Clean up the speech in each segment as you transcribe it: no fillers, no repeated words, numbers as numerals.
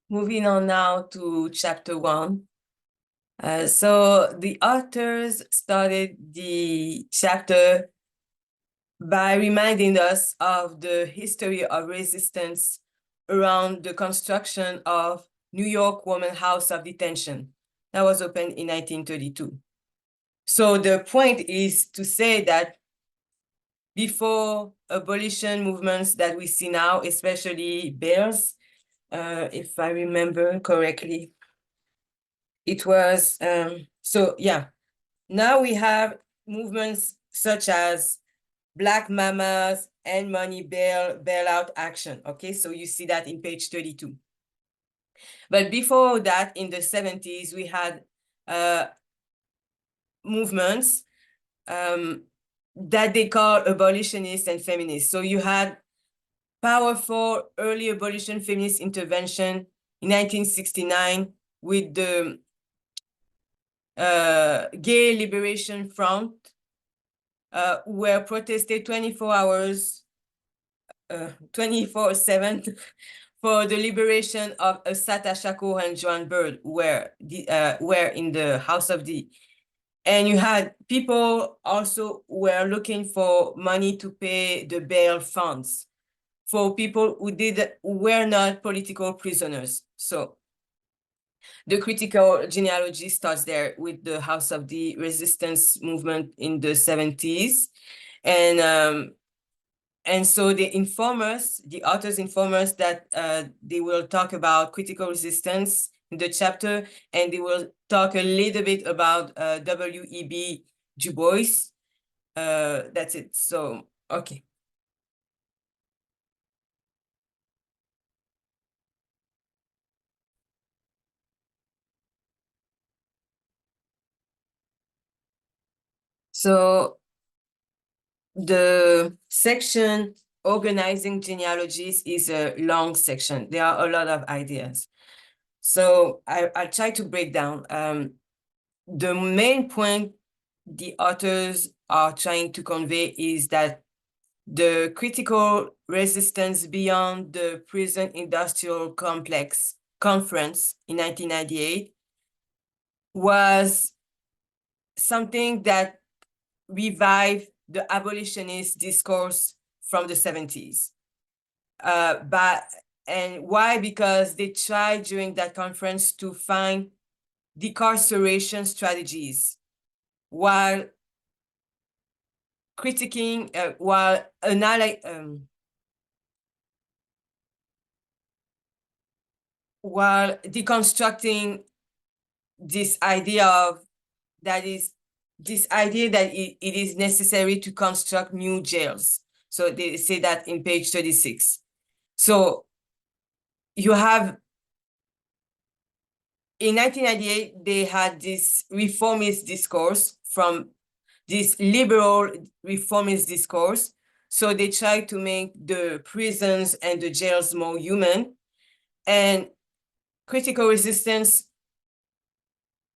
Moving on now to chapter 1. So the authors started the chapter by reminding us of the history of resistance around the construction of New York Women House of Detention that was opened in 1932. So the point is to say that before abolition movements that we see now, especially bails, if I remember correctly, it was, so yeah, now we have movements such as Black Mamas and Money Bailout Action. Okay, so you see that in page 32. But before that, in the 70s, we had movements that they call abolitionists and feminists. So you had powerful early abolition feminist intervention in 1969 with the Gay Liberation Front, were protested 24 hours, 24/7 for the liberation of Assata Shakur and Joan Bird, were in the House of D. And you had people also were looking for money to pay the bail funds for people who were not political prisoners. So the critical genealogy starts there with the House of the Resistance movement in the 70s. And so they inform us, the authors inform us that they will talk about critical resistance in the chapter, and they will talk a little bit about W.E.B. Du Bois. That's it. So, okay. So the section organizing genealogies is a long section. There are a lot of ideas. So I'll try to break down. The main point the authors are trying to convey is that the critical resistance beyond the prison industrial complex conference in 1998 was something that revived the abolitionist discourse from the 70s. And why? Because they tried during that conference to find decarceration strategies while critiquing, while deconstructing this idea of this idea that it is necessary to construct new jails. So they say that in page 36. So you have, in 1998, they had this reformist discourse from this liberal reformist discourse. So they tried to make the prisons and the jails more human. And critical resistance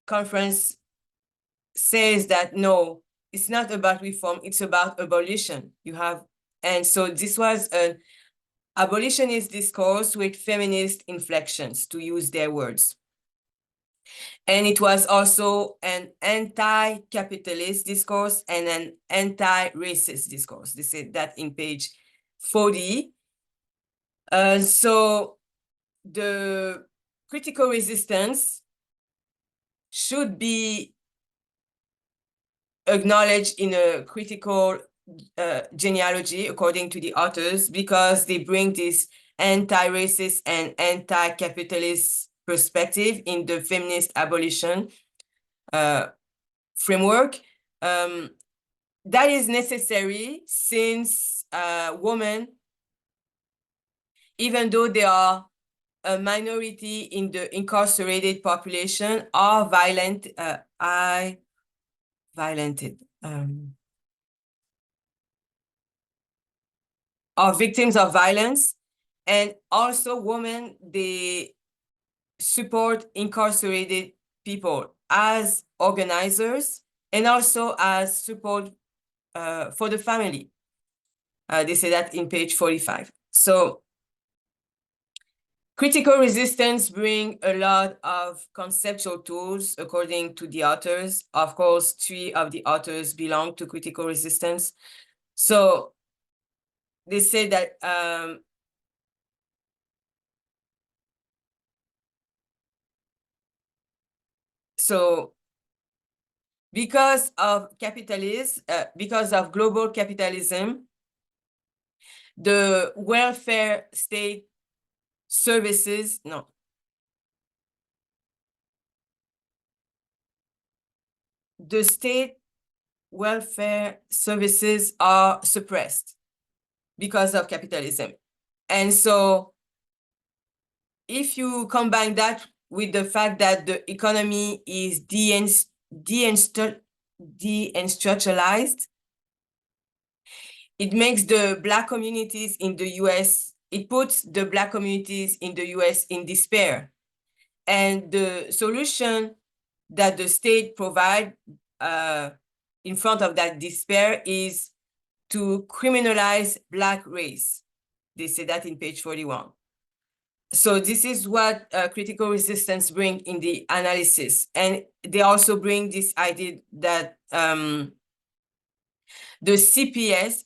conference says that no, it's not about reform, it's about abolition. And so this was an abolitionist discourse with feminist inflections, to use their words. And it was also an anti-capitalist discourse and an anti-racist discourse. They said that in page 40. So the critical resistance should be acknowledged in a critical genealogy, according to the authors, because they bring this anti-racist and anti-capitalist perspective in the feminist abolition framework. That is necessary since women, even though they are a minority in the incarcerated population, are are victims of violence. And also women, they support incarcerated people as organizers and also as support for the family. They say that in page 45. So Critical resistance bring a lot of conceptual tools according to the authors. Of course, 3 of the authors belong to critical resistance. So they say that so because of capitalism, because of global capitalism, the welfare state services, no. The state welfare services are suppressed because of capitalism. And so if you combine that with the fact that the economy is deinstrumentalized, it makes the Black communities in the US, it puts the Black communities in the US in despair. And the solution that the state provide in front of that despair is to criminalize Black race. They say that in page 41. So this is what critical resistance bring in the analysis. And they also bring this idea that the CPS,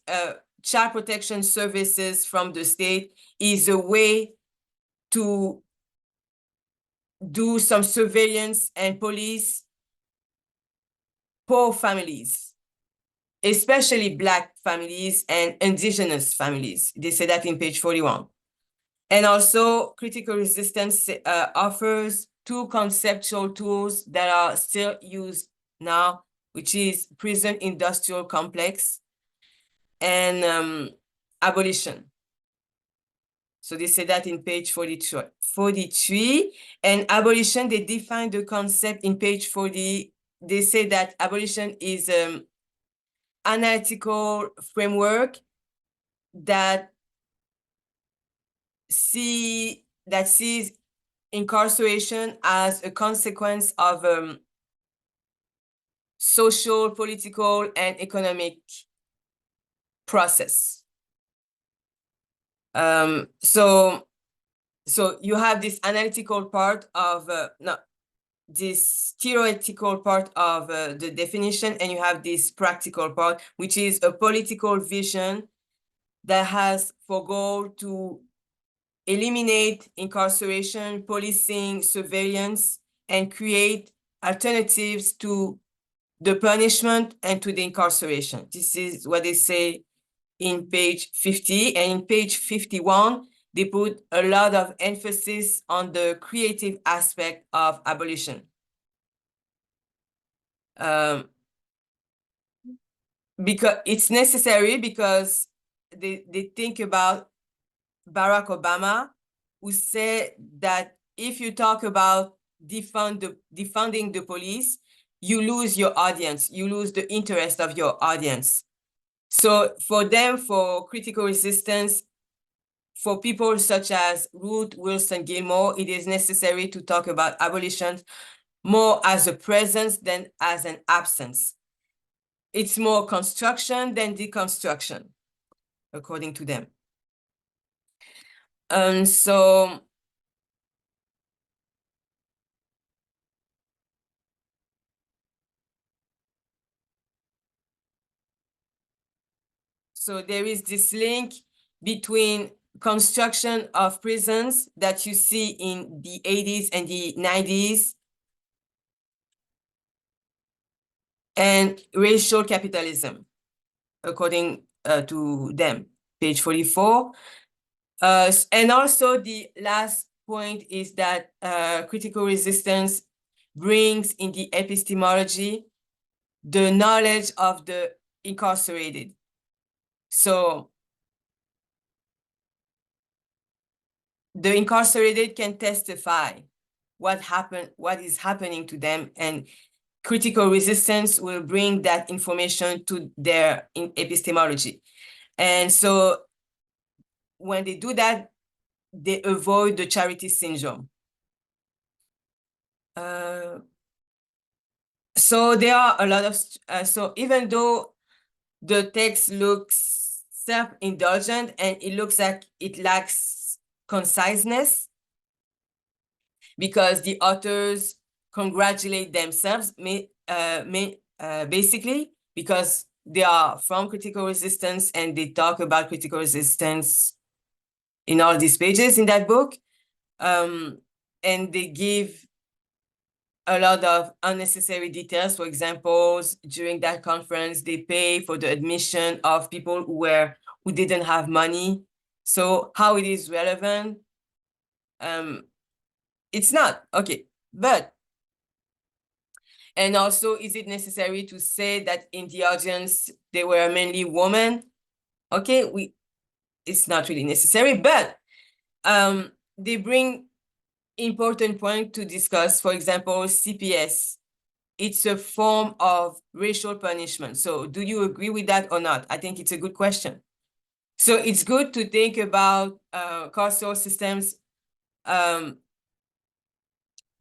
Child Protection Services from the state, is a way to do some surveillance and police poor families, especially Black families and indigenous families. They say that in page 41. And also, critical resistance offers 2 conceptual tools that are still used now, which is prison industrial complex and abolition. So they say that in page 43. And abolition, they define the concept in page 40. They say that abolition is an analytical framework that sees incarceration as a consequence of social, political, and economic process. So you have this analytical part of this theoretical part of the definition, and you have this practical part, which is a political vision that has for goal to eliminate incarceration, policing, surveillance, and create alternatives to the punishment and to the incarceration. This is what they say in page 50. And in page 51, they put a lot of emphasis on the creative aspect of abolition. Because it's necessary, because they think about Barack Obama, who said that if you talk about defunding the police, you lose your audience, you lose the interest of your audience. So for them, for critical resistance, for people such as Ruth Wilson Gilmore, it is necessary to talk about abolition more as a presence than as an absence. It's more construction than deconstruction, according to them. And so there is this link between construction of prisons that you see in the 80s and the 90s and racial capitalism, according to them, page 44. And also the last point is that critical resistance brings in the epistemology the knowledge of the incarcerated. So the incarcerated can testify what is happening to them, and critical resistance will bring that information to their epistemology. And so when they do that, they avoid the charity syndrome. So there are a lot of, so even though the text looks self-indulgent and it looks like it lacks conciseness, because the authors congratulate themselves, basically, because they are from critical resistance and they talk about critical resistance in all these pages in that book. And they give a lot of unnecessary details. For example, during that conference, they pay for the admission of people who didn't have money. So how it is relevant? It's not. Okay. And also, is it necessary to say that in the audience, they were mainly women? Okay, it's not really necessary, but they bring important point to discuss. For example, CPS. It's a form of racial punishment. So do you agree with that or not? I think it's a good question. So it's good to think about carceral systems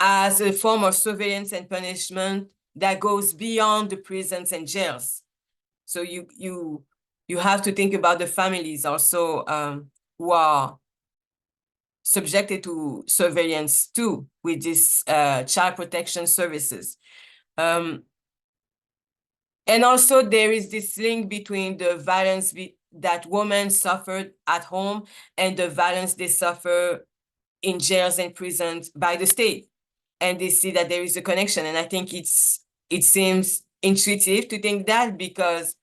as a form of surveillance and punishment that goes beyond the prisons and jails. So you have to think about the families also who are subjected to surveillance too with these child protection services. And also there is this link between the violence that women suffered at home and the violence they suffer in jails and prisons by the state. And they see that there is a connection. And I think it seems intuitive to think that, because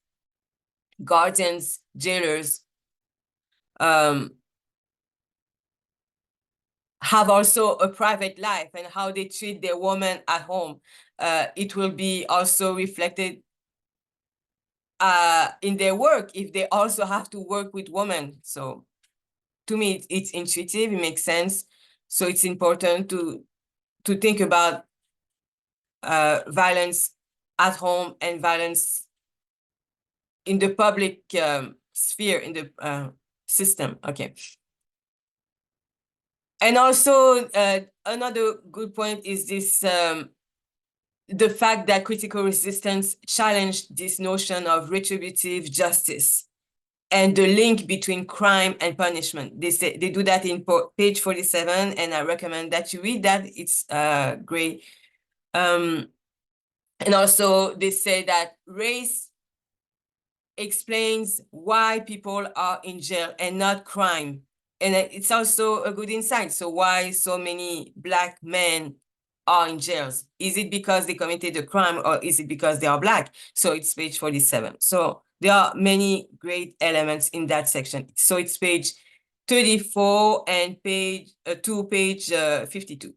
guardians, jailers, have also a private life, and how they treat their women at home. It will be also reflected in their work if they also have to work with women. So to me, it's intuitive, it makes sense. So it's important to think about violence at home and violence in the public sphere, in the system. Okay. And also another good point is this, the fact that critical resistance challenged this notion of retributive justice and the link between crime and punishment. They do that in page 47, and I recommend that you read that. It's great. And also they say that race explains why people are in jail and not crime. And it's also a good insight. So why so many Black men are in jails? Is it because they committed a crime, or is it because they are Black? So it's page 47. So there are many great elements in that section. So it's page 34 and page 52.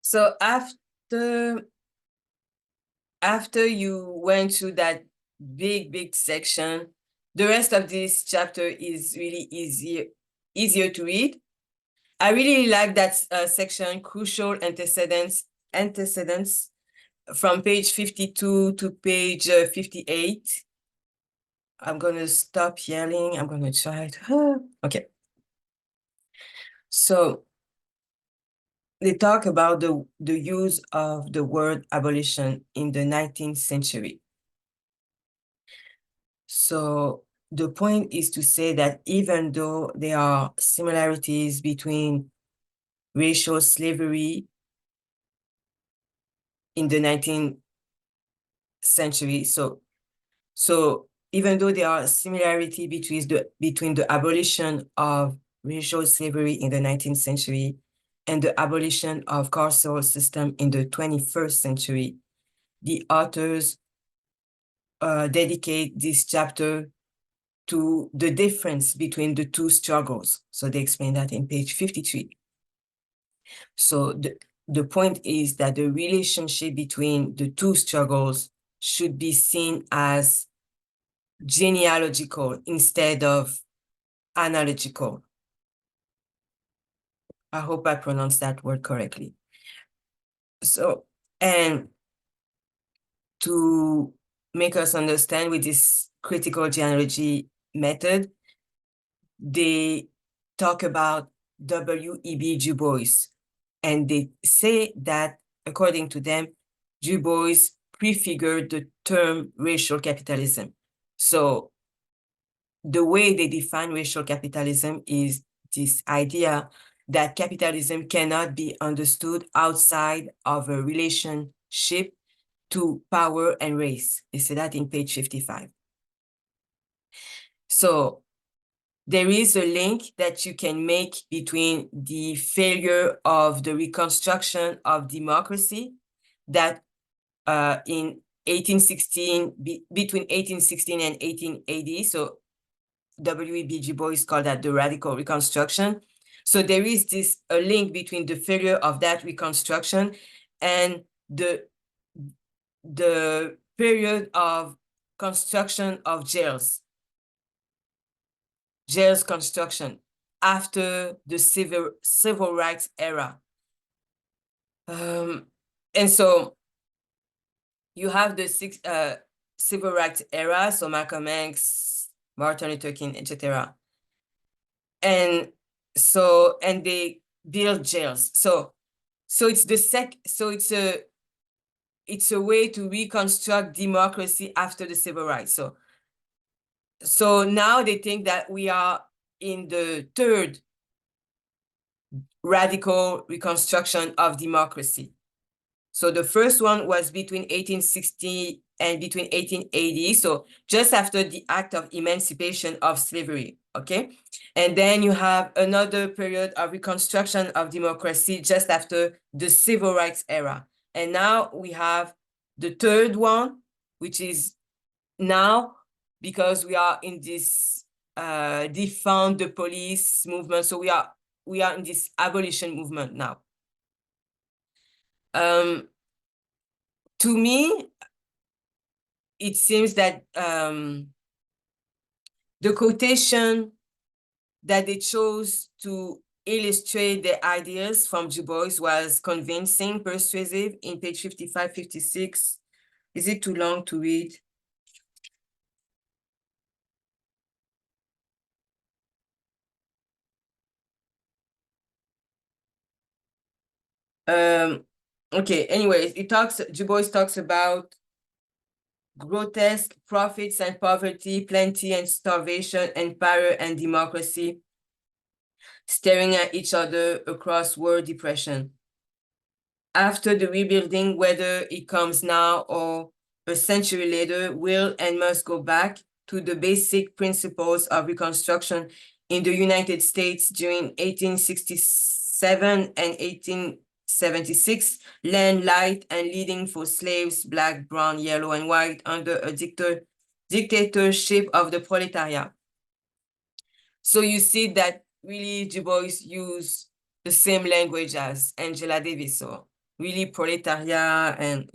So after you went through that big section, the rest of this chapter is really easier to read. I really like that section, crucial antecedents, from page 52 to page 58. I'm going to stop yelling. I'm going to try to, okay. So they talk about the use of the word abolition in the 19th century. So the point is to say that even though there are similarities between racial slavery in the 19th century, so even though there are similarity between the abolition of racial slavery in the 19th century and the abolition of carceral system in the 21st century, the authors dedicate this chapter to the difference between the two struggles. So they explain that in page 53. So the point is that the relationship between the two struggles should be seen as genealogical instead of analogical. I hope I pronounced that word correctly. So, and to make us understand with this critical genealogy method, they talk about W.E.B. Du Bois, and they say that, according to them, Du Bois prefigured the term racial capitalism. So the way they define racial capitalism is this idea that capitalism cannot be understood outside of a relationship to power and race. They say that in page 55. So there is a link that you can make between the failure of the reconstruction of democracy that in 1816, between 1816 and 1880, so W.E.B. Du Bois called that the radical reconstruction. So there is a link between the failure of that reconstruction and the period of construction of jails construction after the civil rights era. And so you have the civil rights era, so Malcolm X, Martin Luther King, etc. And they build jails. So it's a way to reconstruct democracy after the civil rights. So now they think that we are in the third radical reconstruction of democracy. So the first one was between 1860 and between 1880, so just after the act of emancipation of slavery, okay? And then you have another period of reconstruction of democracy just after the civil rights era. And now we have the third one, which is now, because we are in this defund the police movement, so we are in this abolition movement now. To me, it seems that the quotation that they chose to illustrate the ideas from Du Bois was convincing, persuasive in page 55, 56. Is it too long to read? Okay, anyways, Du Bois talks about grotesque profits and poverty, plenty and starvation, and power and democracy staring at each other across world depression. After the rebuilding, whether it comes now or a century later, will and must go back to the basic principles of reconstruction in the United States during 1867 and 1876, land light and leading for slaves, black, brown, yellow, and white, under a dictatorship of the proletariat. So you see that really Du Bois used the same language as Angela Davis, so really proletariat and,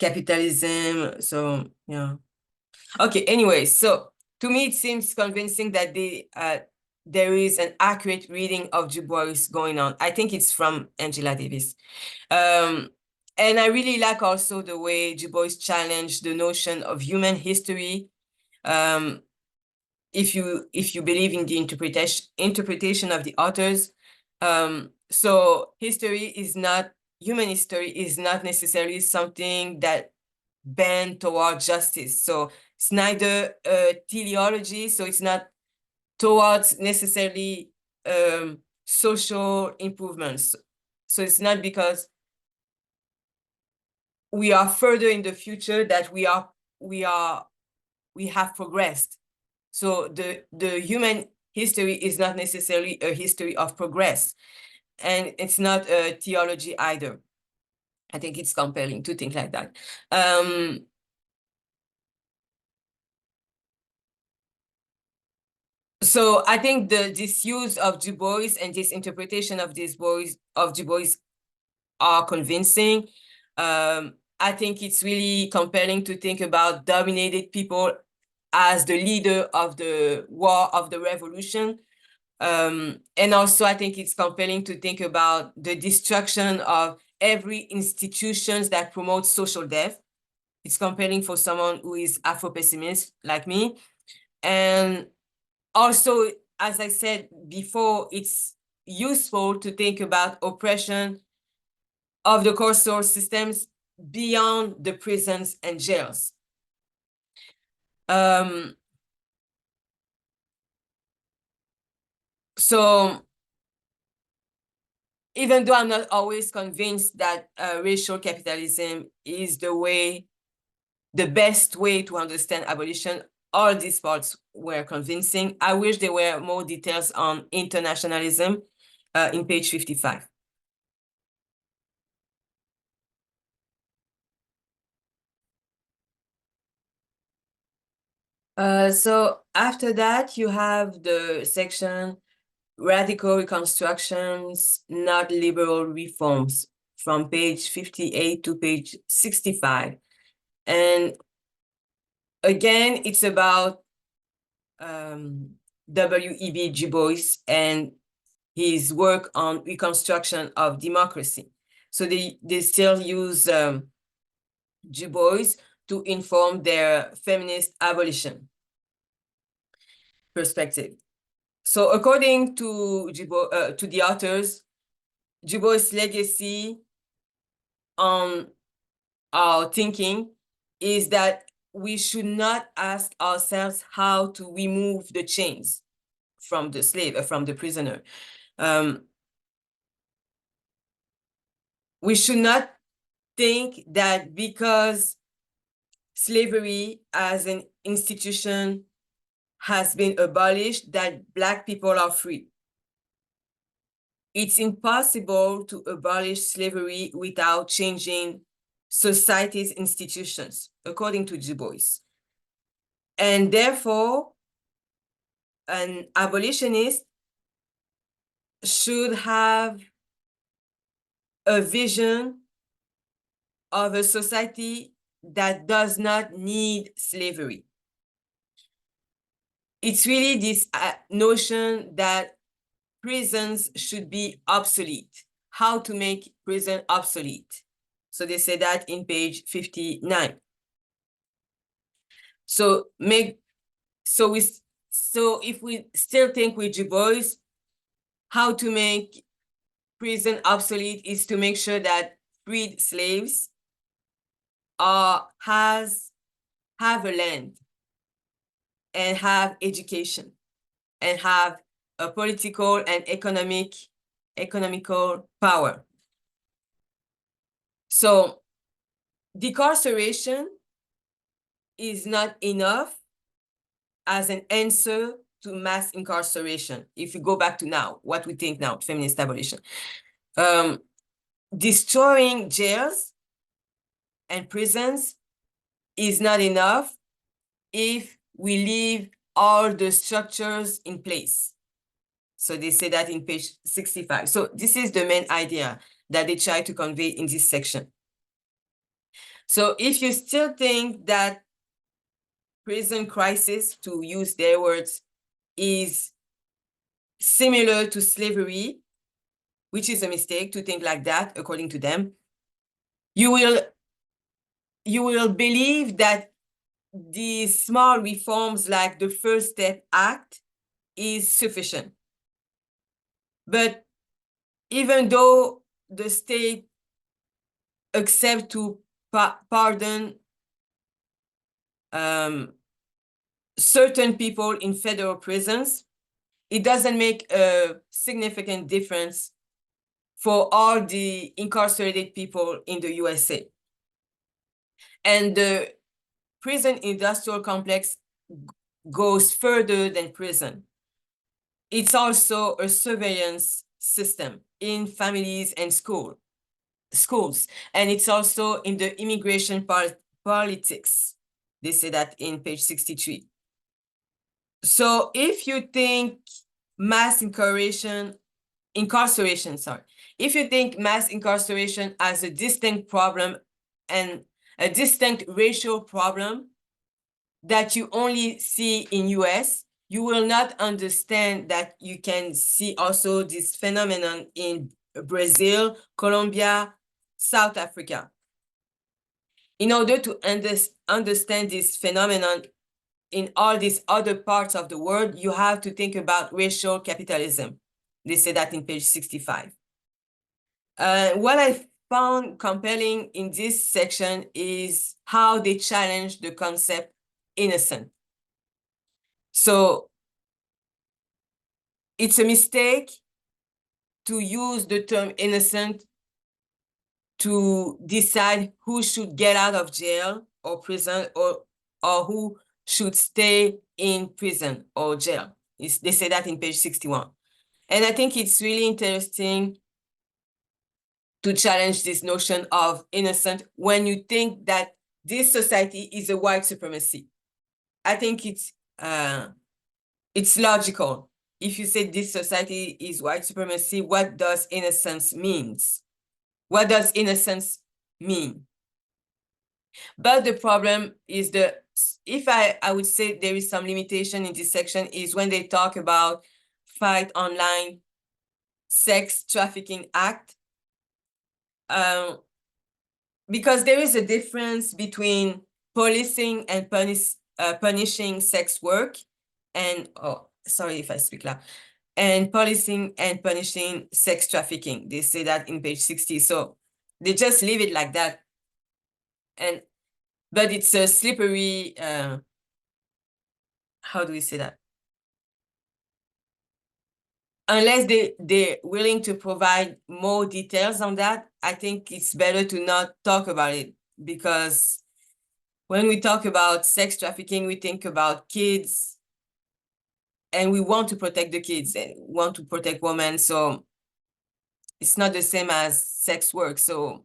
capitalism. So, yeah. Okay, anyway, so to me, it seems convincing that there is an accurate reading of Du Bois going on. I think it's from Angela Davis. And I really like also the way Du Bois challenged the notion of human history. If you believe in the interpretation of the authors. So human history is not necessarily something that bend toward justice. So it's neither a teleology, so it's not towards necessarily social improvements. So it's not because we are further in the future that we have progressed. So the human history is not necessarily a history of progress, and it's not a theology either. I think it's compelling to think like that. So I think this use of Du Bois and this interpretation of Du Bois are convincing. I think it's really compelling to think about dominated people as the leader of the war of the revolution. And also I think it's compelling to think about the destruction of every institutions that promotes social death. It's compelling for someone who is Afro-pessimist like me. And also, as I said before, it's useful to think about oppression of the carceral systems beyond the prisons and jails. So even though I'm not always convinced that racial capitalism is the best way to understand abolition, all these parts were convincing. I wish there were more details on internationalism in page 55. So after that, you have the section Radical Reconstructions, Not Liberal Reforms, from page 58 to page 65. And again, it's about W.E.B. Du Bois and his work on reconstruction of democracy. So they still use Du Bois to inform their feminist abolition perspective. So according to the authors, Du Bois' legacy on our thinking is that we should not ask ourselves how to remove the chains from the slave, from the prisoner. We should not think that because slavery as an institution has been abolished, that Black people are free. It's impossible to abolish slavery without changing society's institutions, according to Du Bois. And therefore, an abolitionist should have a vision of a society that does not need slavery. It's really this notion that prisons should be obsolete. How to make prison obsolete. So they say that in page 59. So if we still think with Du Bois, how to make prison obsolete is to make sure that freed slaves have a land and have education and have a political and economical power. So decarceration is not enough as an answer to mass incarceration. If you go back to now, what we think now, feminist abolition. Destroying jails and prisons is not enough if we leave all the structures in place. So they say that in page 65. So this is the main idea that they try to convey in this section. So if you still think that prison crisis, to use their words, is similar to slavery, which is a mistake to think like that, according to them, you will believe that these small reforms like the First Step Act is sufficient. But even though the state accepts to pardon certain people in federal prisons, it doesn't make a significant difference for all the incarcerated people in the USA. And the prison industrial complex goes further than prison. It's also a surveillance system in families and schools. And it's also in the immigration politics. They say that in page 63. So if you think mass incarceration, if you think mass incarceration as a distinct problem and a distinct racial problem that you only see in US, you will not understand that you can see also this phenomenon in Brazil, Colombia, South Africa. In order to understand this phenomenon in all these other parts of the world, you have to think about racial capitalism. They say that in page 65. What I found compelling in this section is how they challenge the concept innocent. So it's a mistake to use the term innocent to decide who should get out of jail or prison, or who should stay in prison or jail. They say that in page 61. And I think it's really interesting to challenge this notion of innocent when you think that this society is a white supremacy. I think it's logical. If you say this society is white supremacy, what does innocence means? What does innocence mean? But the problem is if I would say there is some limitation in this section is when they talk about Fight Online Sex Trafficking Act. Because there is a difference between policing and punishing sex work and, oh, sorry if I speak loud, and policing and punishing sex trafficking. They say that in page 60. So they just leave it like that. But it's a slippery, how do we say that? Unless they're willing to provide more details on that, I think it's better to not talk about it, because when we talk about sex trafficking, we think about kids, and we want to protect the kids and want to protect women. So it's not the same as sex work. So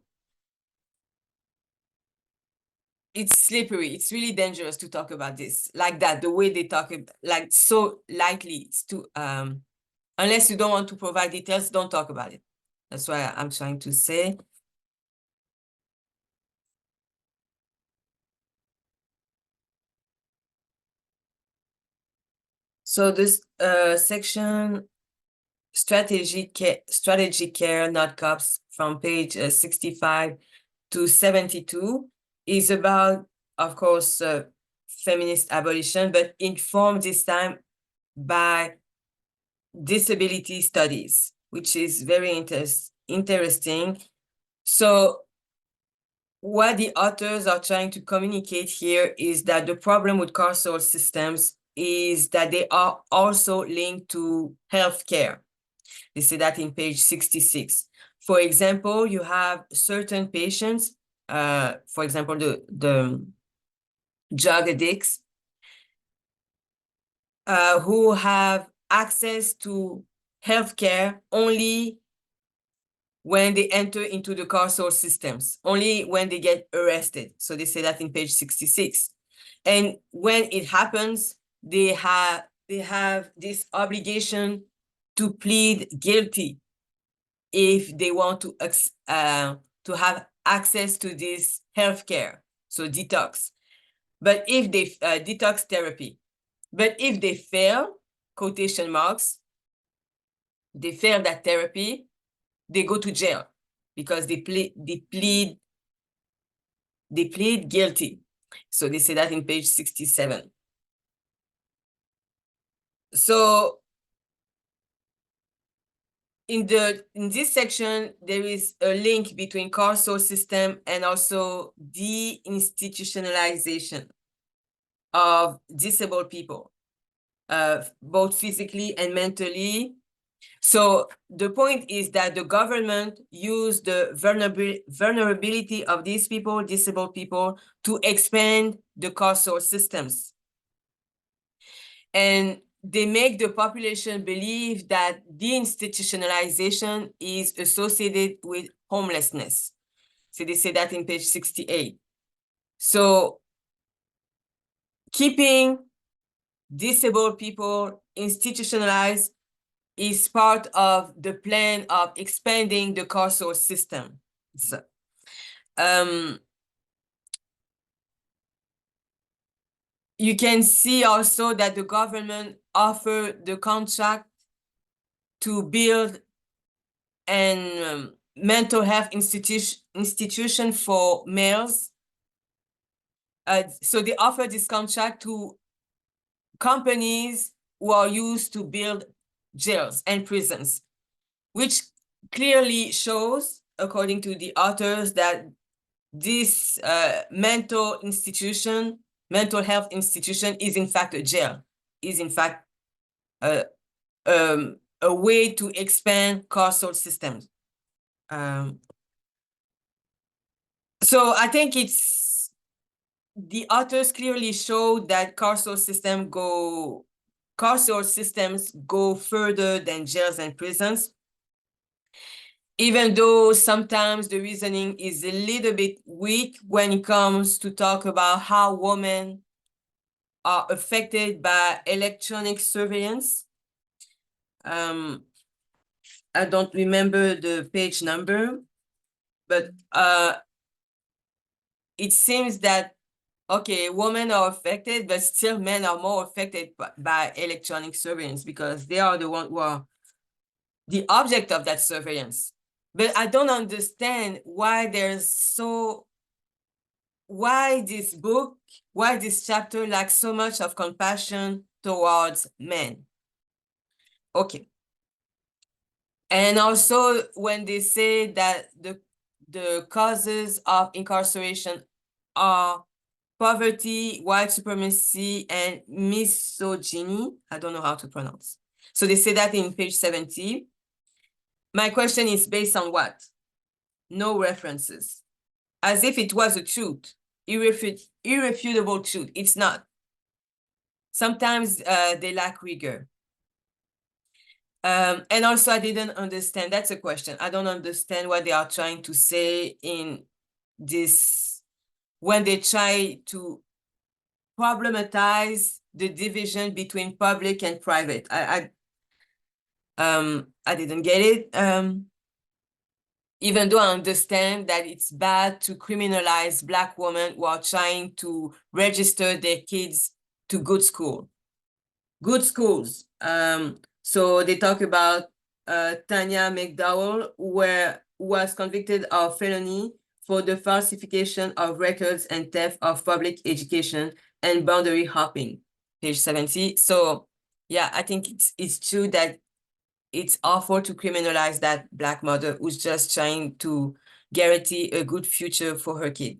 it's slippery. It's really dangerous to talk about this like that, the way they talk, like so lightly. It's too, unless you don't want to provide details, don't talk about it. That's what I'm trying to say. So this section, strategy care, not cops, from page 65 to 72, is about, of course, feminist abolition, but informed this time by disability studies, which is very interesting. So what the authors are trying to communicate here is that the problem with carceral systems is that they are also linked to healthcare. They say that in page 66. For example, you have certain patients, for example, the drug addicts, who have access to healthcare only when they enter into the carceral systems, only when they get arrested. So they say that in page 66. And when it happens, they have this obligation to plead guilty if they want to have access to this healthcare, so detox. But if they detox therapy, but if they fail, quotation marks, they fail that therapy, they go to jail because they plead guilty. So they say that in page 67. So in this section, there is a link between carceral system and also deinstitutionalization of disabled people, both physically and mentally. So the point is that the government used the vulnerability of these people, disabled people, to expand the carceral systems. And they make the population believe that deinstitutionalization is associated with homelessness. So they say that in page 68. So keeping disabled people institutionalized is part of the plan of expanding the carceral system. So, you can see also that the government offered the contract to build an mental health institution for males. So they offered this contract to companies who are used to build jails and prisons, which clearly shows, according to the authors, that this mental health institution is in fact a jail, is in fact a a way to expand carceral systems. So I think the authors clearly show that carceral systems go further than jails and prisons, even though sometimes the reasoning is a little bit weak when it comes to talk about how women are affected by electronic surveillance. I don't remember the page number, but it seems that, okay, women are affected, but still men are more affected by electronic surveillance because they are the ones who are the object of that surveillance. But I don't understand why why this chapter lacks so much of compassion towards men. Okay. And also when they say that the causes of incarceration are poverty, white supremacy, and misogyny. I don't know how to pronounce. So they say that in page 70. My question is based on what? No references. As if it was a truth, irrefutable truth. It's not. Sometimes they lack rigor. And also I didn't understand, that's a question. I don't understand what they are trying to say in this, when they try to problematize the division between public and private. I didn't get it. Even though I understand that it's bad to criminalize Black women who are trying to register their kids to good schools. So they talk about Tanya McDowell, who was convicted of felony for the falsification of records and theft of public education and boundary hopping, page 70. So yeah, I think it's true that it's awful to criminalize that Black mother who's just trying to guarantee a good future for her kid.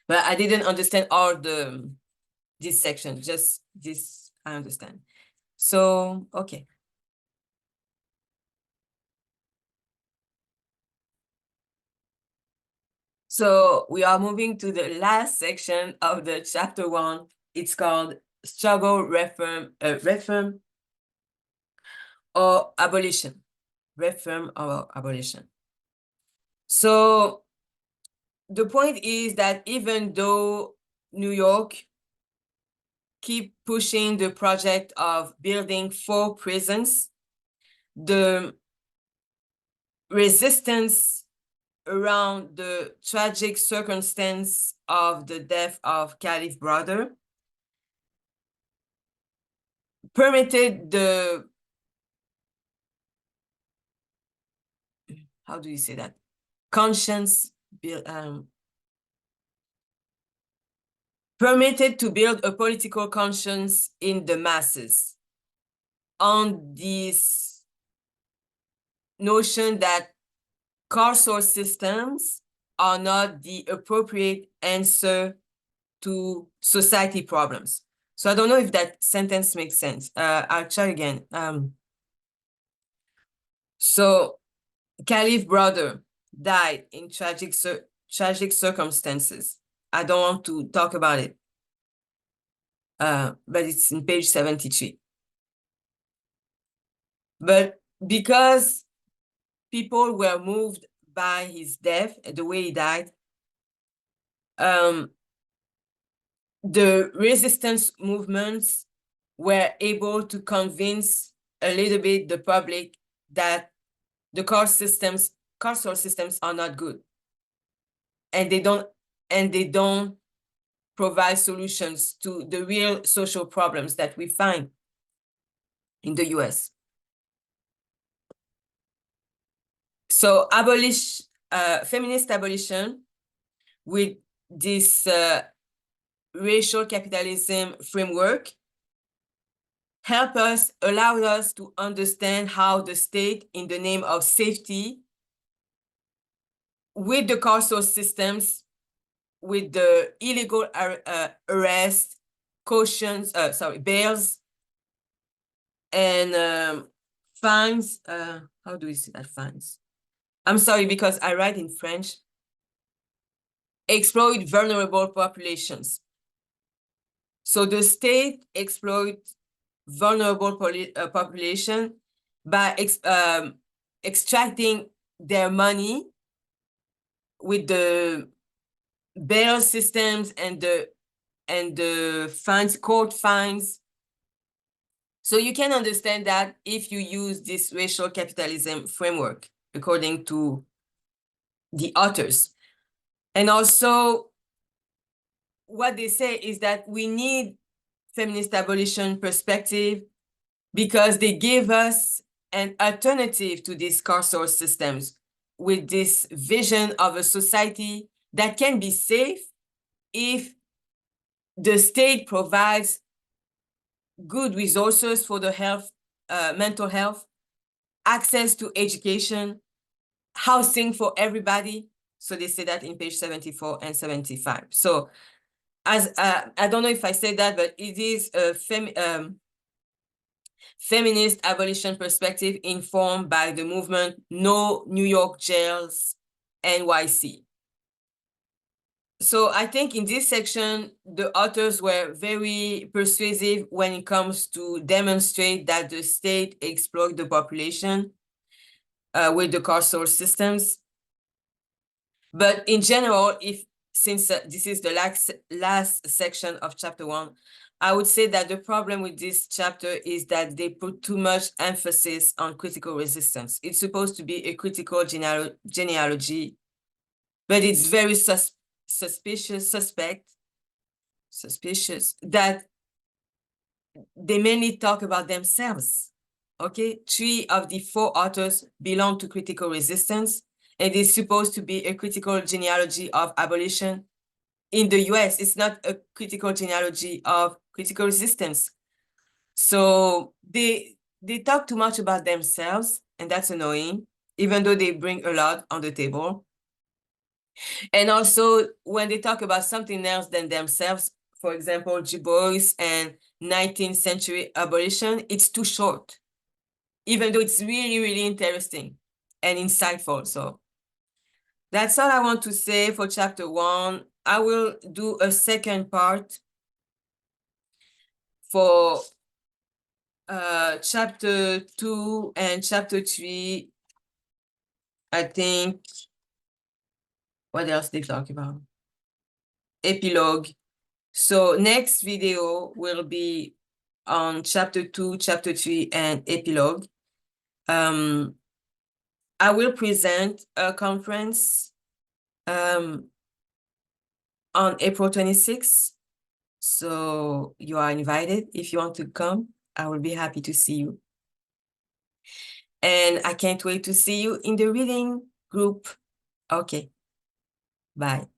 But I didn't understand all this section, just this I understand. So, okay. So we are moving to the last section of the chapter 1. It's called Struggle, Reform or Abolition. Reform or Abolition. So the point is that even though New York keep pushing the project of building 4 prisons, the resistance around the tragic circumstance of the death of Khalif's brother permitted how do you say that? Permitted to build a political conscience in the masses on this notion that carceral systems are not the appropriate answer to society problems. So I don't know if that sentence makes sense. I'll try again. So Khalif's brother died in tragic circumstances. I don't want to talk about it, but it's in page 73. But because people were moved by his death, the way he died, the resistance movements were able to convince a little bit the public that the carceral systems are not good, and they don't provide solutions to the real social problems that we find in the US. So feminist abolition with this racial capitalism framework allowed us to understand how the state, in the name of safety, with the carceral systems, with the illegal arrest, bails, and finds, how do we say that, finds? I'm sorry, because I write in French. Exploit vulnerable populations. So the state exploits vulnerable population by extracting their money with the bail systems and the fines, court fines. So you can understand that if you use this racial capitalism framework, according to the authors. And also, what they say is that we need feminist abolition perspective because they give us an alternative to these carceral systems with this vision of a society that can be safe if the state provides good resources for the health, mental health, access to education, housing for everybody. So they say that in page 74 and 75. So as I don't know if I said that, but it is a feminist abolition perspective informed by the movement No New York Jails NYC. So I think in this section, the authors were very persuasive when it comes to demonstrate that the state exploits the population with the carceral systems. But in general, since this is the last section of chapter 1, I would say that the problem with this chapter is that they put too much emphasis on critical resistance. It's supposed to be a critical genealogy, but it's very suspicious that they mainly talk about themselves. Okay, 3 of the 4 authors belong to critical resistance, and it's supposed to be a critical genealogy of abolition. In the US, it's not a critical genealogy of critical resistance. So they talk too much about themselves, and that's annoying, even though they bring a lot on the table. And also, when they talk about something else than themselves, for example, Du Bois and 19th century abolition, it's too short, even though it's really, really interesting and insightful. So that's all I want to say for chapter 1. I will do a second part for chapter 2 and chapter 3. I think, what else they talk about? Epilogue. So next video will be on chapter 2, chapter 3, and epilogue. I will present a conference on April 26th. So you are invited. If you want to come, I will be happy to see you. And I can't wait to see you in the reading group. Okay, bye.